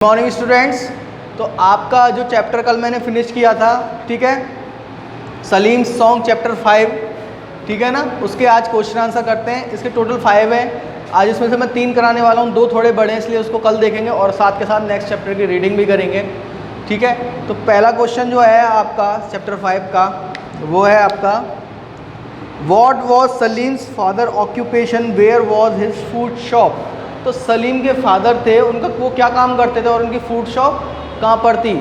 Morning students. तो आपका जो चैप्टर कल मैंने फिनिश किया था, ठीक है, सलीम सॉन्ग चैप्टर 5, ठीक है ना, उसके आज क्वेश्चन आंसर करते हैं। इसके टोटल 5 है। आज इसमें से मैं 3 कराने वाला हूँ, 2 थोड़े बड़े हैं इसलिए उसको कल देखेंगे और साथ के साथ नेक्स्ट चैप्टर की रीडिंग भी करेंगे, ठीक है। तो पहला क्वेश्चन जो है आपका चैप्टर 5 का वो है आपका, what was Salim's father occupation, where was his food shop. तो सलीम के फादर थे, उनका वो क्या काम करते थे और उनकी फूड शॉप कहाँ पर थी।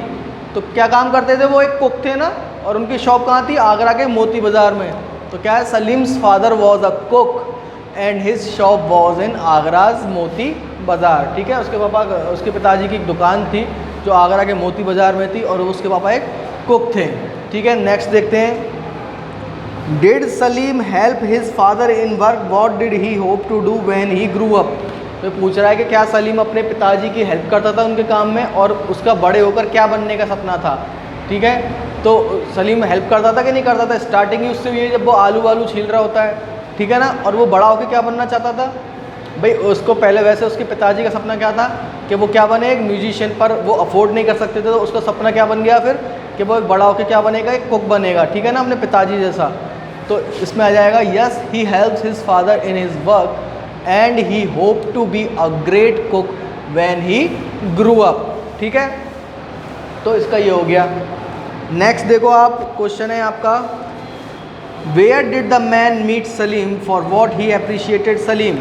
तो क्या काम करते थे, वो एक कुक थे ना, और उनकी शॉप कहाँ थी, आगरा के मोती बाज़ार में। तो क्या है, Salim's father was a cook and his shop was in Agra's Moti Bazaar, ठीक है। उसके पिताजी की एक दुकान थी जो आगरा के मोती बाज़ार में थी और उसके पापा एक कुक थे, ठीक है। नेक्स्ट देखते हैं, did Salim help his father in work, what did he hope to do when he grew up. तो पूछ रहा है कि क्या सलीम अपने पिताजी की हेल्प करता था उनके काम में और उसका बड़े होकर क्या बनने का सपना था, ठीक है। तो सलीम हेल्प करता था कि नहीं करता था। स्टार्टिंग ही उससे ये जब वो आलू छील रहा होता है, ठीक है ना, और वो बड़ा होकर क्या बनना चाहता था भाई। उसको पहले वैसे उसके पिताजी का सपना क्या था कि वो क्या बने, एक म्यूजिशियन, पर वो अफोर्ड नहीं कर सकते थे। तो उसका सपना क्या बन गया फिर कि वो एक बड़ा होकर क्या बनेगा, एक कुक बनेगा, ठीक है ना, अपने पिताजी जैसा। तो इसमें आ जाएगा yes he helps his father in his work and he hope to be a great cook when he grew up, ठीक है। तो इसका ये हो गया। नेक्स्ट देखो आप, क्वेश्चन है आपका, where did the man meet Salim for what he appreciated Salim.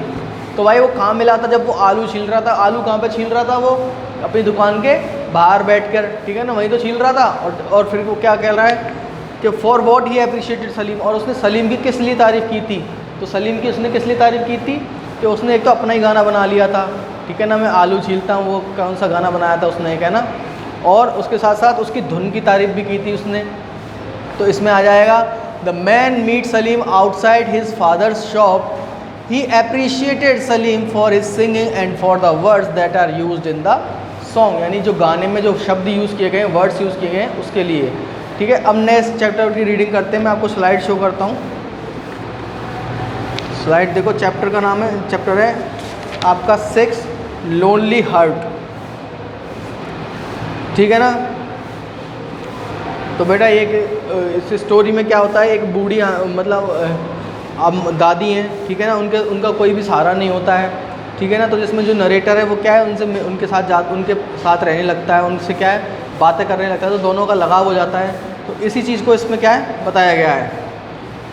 तो भाई वो कहाँ मिला था जब वो आलू छील रहा था। आलू कहाँ पे छील रहा था, वो अपनी दुकान के बाहर बैठकर, ठीक है ना, वहीं तो छील रहा था। और फिर वो क्या कह रहा है कि for what he appreciated Salim, और उसने सलीम की किस लिए तारीफ़ की थी। तो सलीम की उसने किस लिए तारीफ़ की थी कि उसने एक तो अपना ही गाना बना लिया था, ठीक है ना, मैं आलू छीलता हूँ, वो कौन सा गाना बनाया था उसने, एक है ना, और उसके साथ साथ उसकी धुन की तारीफ़ भी की थी उसने। तो इसमें आ जाएगा the man meet Salim outside his father's shop, he appreciated Salim for his singing and for the words that are used in the song. यानी जो गाने में जो शब्द यूज़ किए गए, वर्ड्स यूज़ किए गए हैं उसके लिए, ठीक है। अब नेक्स्ट चैप्टर की रीडिंग करते हैं। मैं आपको स्लाइड शो करता हूँ। स्लाइड देखो, चैप्टर का नाम है, चैप्टर है आपका 6 लोनली हार्ट, ठीक है ना। तो बेटा एक इस स्टोरी में क्या होता है, एक बूढ़ी मतलब अब दादी हैं, ठीक है ना, उनका कोई भी सहारा नहीं होता है, ठीक है ना। तो जिसमें जो नरेटर है वो क्या है, उनके साथ रहने लगता है, उनसे क्या है, बातें करने लगता है, तो दोनों का लगाव हो जाता है। तो इसी चीज़ को इसमें क्या है बताया गया है।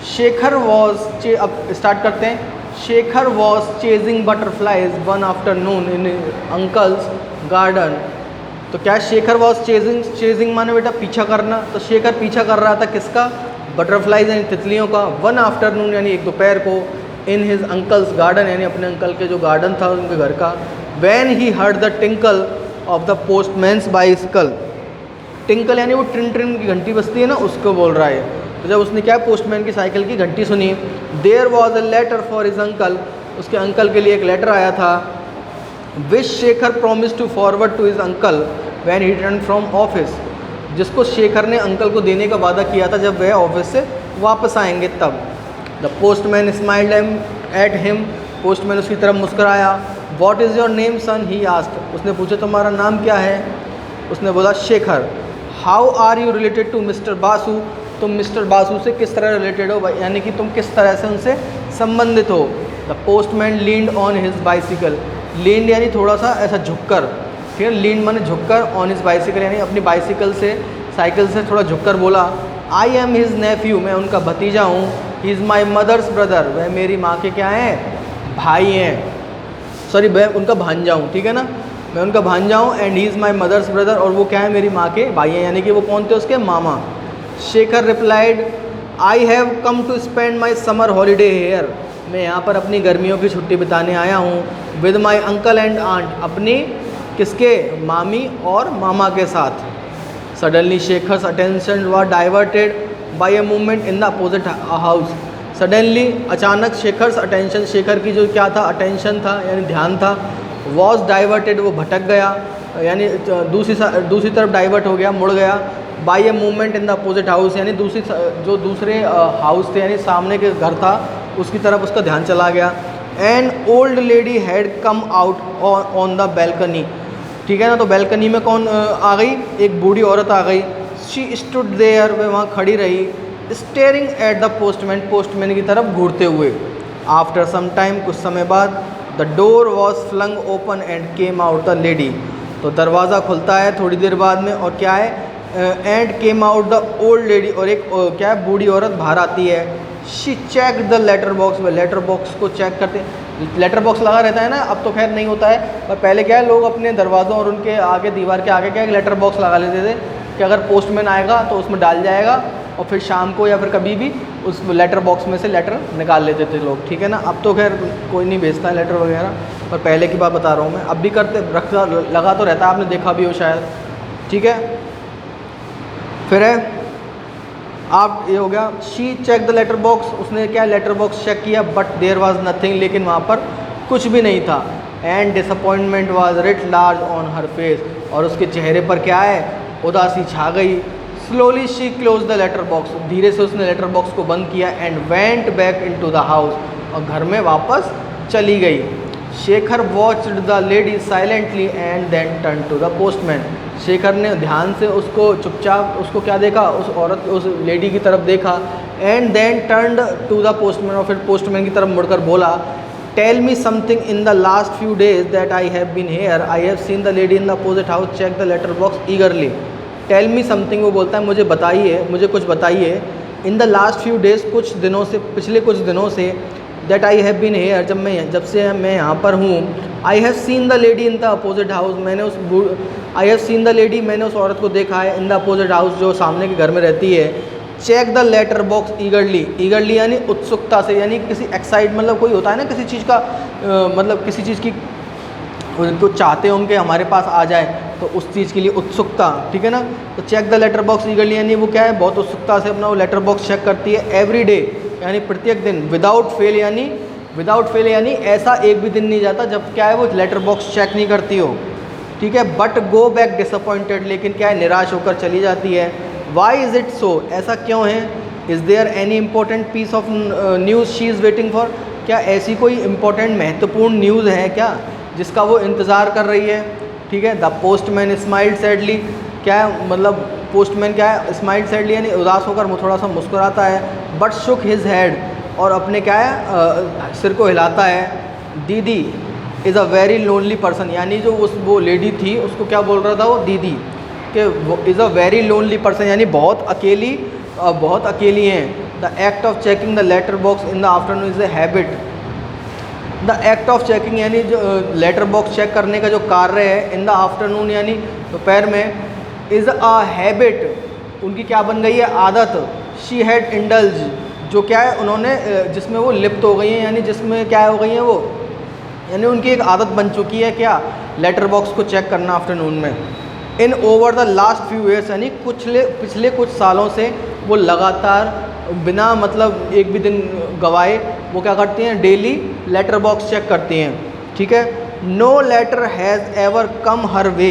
शेखर वॉज, अब स्टार्ट करते हैं। Shekhar was chasing butterflies one afternoon in uncle's garden. तो क्या शेखर वॉज चेजिंग माने बेटा पीछा करना। तो शेखर पीछा कर रहा था किसका, बटरफ्लाइज यानी तितलियों का, वन आफ्टरनून यानी एक दोपहर को, इन हिज अंकल्स गार्डन यानी अपने अंकल के जो गार्डन था उनके घर का। When he heard the tinkle of the postman's bicycle. Tinkle यानी वो ट्रिन ट्रिन की घंटी बजती है ना, उसको बोल रहा है। तो जब उसने क्या पोस्टमैन की साइकिल की घंटी सुनी, there was a letter for his uncle, उसके अंकल के लिए एक लेटर आया था। Which Shekhar promise to forward to his uncle when he return from office, जिसको शेखर ने अंकल को देने का वादा किया था जब वह ऑफिस से वापस आएंगे तब। The postman smiled at him, postman उसकी तरफ मुस्कराया। What is your name son, he asked, उसने पूछा तुम्हारा नाम क्या है। उसने बोला Shekhar. How are you related to mister Basu, तुम मिस्टर बासु से किस तरह रिलेटेड हो, यानी कि तुम किस तरह से उनसे संबंधित हो। The postman leaned on his bicycle, leaned यानी थोड़ा सा ऐसा झुककर, ठीक है, लीन्ड माने झुककर, ऑन हिज बाइसिकल यानी अपनी बाइसिकल से, साइकिल से थोड़ा झुककर बोला, आई एम हिज नेफ्यू, मैं उनका भतीजा हूँ। He is my mother's brother, वह मेरी माँ के क्या हैं, भाई हैं, सॉरी मैं उनका भांजा हूँ, ठीक है ना, मैं उनका भांजा हूँ। And he is my mother's brother, और वो क्या है, मेरी माँ के भाई हैं, यानी कि वो कौन थे, उसके मामा। Shekhar replied, I have come to spend my summer holiday here, मैं यहाँ पर अपनी गर्मियों की छुट्टी बिताने आया हूँ। With my uncle and aunt, अपनी किसके, मामी और मामा के साथ। Suddenly Shekhar's attention was diverted by a movement in the opposite house. Suddenly अचानक शेखर्स अटेंशन, शेखर की जो क्या था, अटेंशन था यानी ध्यान था, वॉज डाइवर्टेड वो भटक गया, यानी दूसरी तरफ डाइवर्ट हो गया, मुड़ गया। By a movement in the opposite house, यानी दूसरे हाउस थे यानी सामने के घर था उसकी तरफ उसका ध्यान चला गया। An old lady had come out on the balcony, ठीक है ना। तो बैल्कनी में कौन आ गई, एक बूढ़ी औरत आ गई। शी स्टूड देयर, वे वहाँ खड़ी रही, staring at the postman, postman की तरफ घूरते हुए। आफ्टर सम टाइम, कुछ समय बाद, the door was flung open and came out the lady, तो दरवाज़ा खुलता है थोड़ी देर बाद में और क्या है, and came out the old lady, और एक क्या है, बूढ़ी औरत बाहर आती है। She check the letter box, वह लेटर बॉक्स को चेक करते, लेटर बॉक्स लगा रहता है ना, अब तो खैर नहीं होता है, पर पहले क्या है, लोग अपने दरवाज़ों और उनके आगे दीवार के आगे क्या है, लेटर बॉक्स लगा लेते थे कि अगर पोस्टमैन आएगा तो उसमें डाल जाएगा, और फिर शाम को या फिर कभी भी उस लेटर बॉक्स में से लेटर निकाल लेते थे लोग, ठीक है ना। अब तो खैर कोई नहीं भेजता है लेटर वगैरह, पर पहले की बात बता रहा हूँ मैं, अब भी करते रखा लगा तो रहता है, आपने देखा भी हो शायद, ठीक है। फिर है आप, ये हो गया, she check the letter box, उसने क्या लेटर बॉक्स चेक किया, बट देयर वाज नथिंग, लेकिन वहाँ पर कुछ भी नहीं था। And disappointment was writ large on her face, और उसके चेहरे पर क्या है, उदासी छा गई। Slowly she close the letter box, धीरे से उसने लेटर बॉक्स को बंद किया। And went back into the house, और घर में वापस चली गई। Shekhar watched the lady silently and then turn to the postman, Shekhar ने ध्यान से उसको चुपचाप उसको क्या देखा, उस औरत, उस लेडी की तरफ देखा। And then turned to the postman, और फिर पोस्टमैन की तरफ मुड़कर बोला, tell me something in the last few days that I have been here, I have seen the lady in the opposite house check the letter box eagerly. Tell me something, वो बोलता है मुझे बताइए, मुझे कुछ बताइए। In the last few days, कुछ दिनों से, पिछले कुछ दिनों से, that I have been hair, जब से मैं यहाँ पर हूँ। आई have seen the lady in the opposite house, I have seen the lady, मैंने उस औरत को देखा है, इन द अपोजिट हाउस, जो सामने के घर में रहती है। Check the letter box eagerly, eagerly यानी उत्सुकता से, यानी किसी एक्साइट, मतलब कोई होता है ना किसी चीज़ का मतलब किसी चीज़ की उनको चाहते हों कि हमारे पास आ जाए, तो उस चीज़ के लिए उत्सुकता, ठीक है ना। तो check the letter box eagerly यानी वो क्या है, बहुत उत्सुकता से अपना वो लेटर बॉक्स चेक करती है। एवरी डे यानी प्रत्येक दिन। विदाउट फेल यानी ऐसा एक भी दिन नहीं जाता जब क्या है वो लेटर बॉक्स चेक नहीं करती हो, ठीक है। बट गो बैक डिसअपॉइंटेड, लेकिन क्या है, निराश होकर चली जाती है। वाई इज़ इट सो, ऐसा क्यों है। Is there any important piece of news she is waiting for, क्या ऐसी कोई इंपॉर्टेंट महत्वपूर्ण न्यूज़ है क्या जिसका वो इंतज़ार कर रही है, ठीक है। द पोस्टमैन स्माइल्ड सैडली, क्या है मतलब पोस्टमैन क्या है, स्माइल्ड सैडली यानी उदास होकर वो थोड़ा सा मुस्कुराता है। बट शुक हिज हेड, और अपने क्या है सिर को हिलाता है। दीदी is a very lonely person, यानी जो वो लेडी थी उसको क्या बोल रहा था वो दीदी, कि वो is a very lonely person यानी बहुत अकेली हैं। The act of checking the letter box in the afternoon is a habit, the act of checking यानी जो लेटर बॉक्स चेक करने का जो कार्य है, इन द आफ्टरनून यानी दोपहर में, इज़ अ हैबिट उनकी क्या बन गई है, आदत। शी हैड इंडल्ज, जो क्या है उन्होंने जिसमें वो लिप्त हो गई हैं, यानी जिसमें क्या हो गई हैं वो, यानी उनकी एक आदत बन चुकी है क्या, लेटर बॉक्स को चेक करना आफ्टरनून में। इन over the last few years यानी पिछले कुछ सालों से वो लगातार बिना मतलब एक भी दिन गवाए वो क्या करती हैं, डेली लेटर बॉक्स चेक करती हैं, ठीक है। No letter has ever come her way,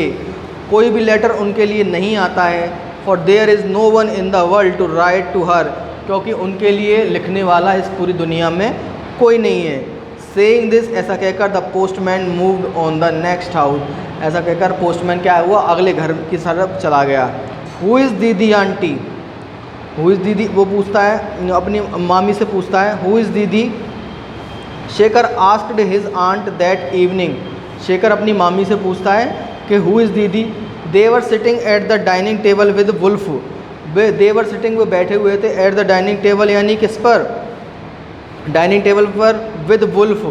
कोई भी लेटर उनके लिए नहीं आता है। For there is no one in the world to write to her, क्योंकि उनके लिए लिखने वाला इस पूरी दुनिया में कोई नहीं है। सेइंग दिस, ऐसा कहकर the postman moved on the next house, ऐसा कहकर पोस्टमैन क्या हुआ, अगले घर की तरफ चला गया। हु इज़ दीदी आंटी, हु इज़ दीदी, वो पूछता है अपनी मामी से पूछता है, who is didi. Shekhar asked his aunt that evening, Shekhar अपनी मामी से पूछता है कि who is didi. They were sitting at the dining table with Wolf, they were sitting, वो बैठे हुए थे, एट द डाइनिंग टेबल यानी किस पर, डाइनिंग टेबल पर, विद वुल्फ।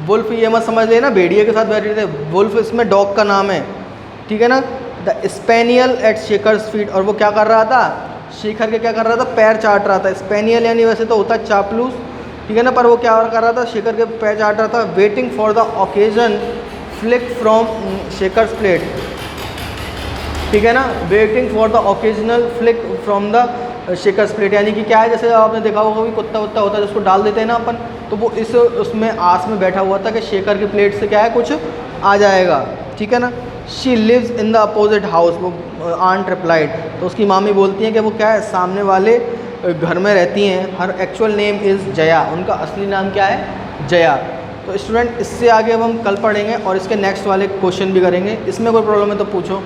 वुल्फ ये मत समझ लेना भेड़िए के साथ बैठे थे, वुल्फ इसमें डॉग का नाम है, ठीक है ना। द स्पेनियल एट शेखर्स फीट, और वो क्या कर रहा था, शेखर के क्या कर रहा था, पैर चाट रहा था। स्पेनियल यानी वैसे तो होता है चापलूस, ठीक है ना, पर वो क्या कर रहा था, शेखर के पैर चाट रहा था। Waiting for the occasion flick from Shekhar's plate, ठीक है ना, waiting for the occasional flick from the Shekhar's plate, यानी कि क्या है, जैसे आपने देखा होगा कि कुत्ता वत्ता होता है जिसको डाल देते हैं ना अपन, तो वो उसमें आस में बैठा हुआ था कि शेखर की प्लेट से क्या है कुछ आ जाएगा, ठीक है ना। She lives in the opposite house, वो आंट रिप्लाइड, तो उसकी मामी बोलती हैं कि वो क्या है सामने वाले घर में रहती हैं। हर एक्चुअल नेम इज़ जया, उनका असली नाम क्या है, जया। तो स्टूडेंट इससे आगे अब हम कल पढ़ेंगे और इसके नेक्स्ट वाले क्वेश्चन भी करेंगे। इसमें कोई प्रॉब्लम है तो पूछो।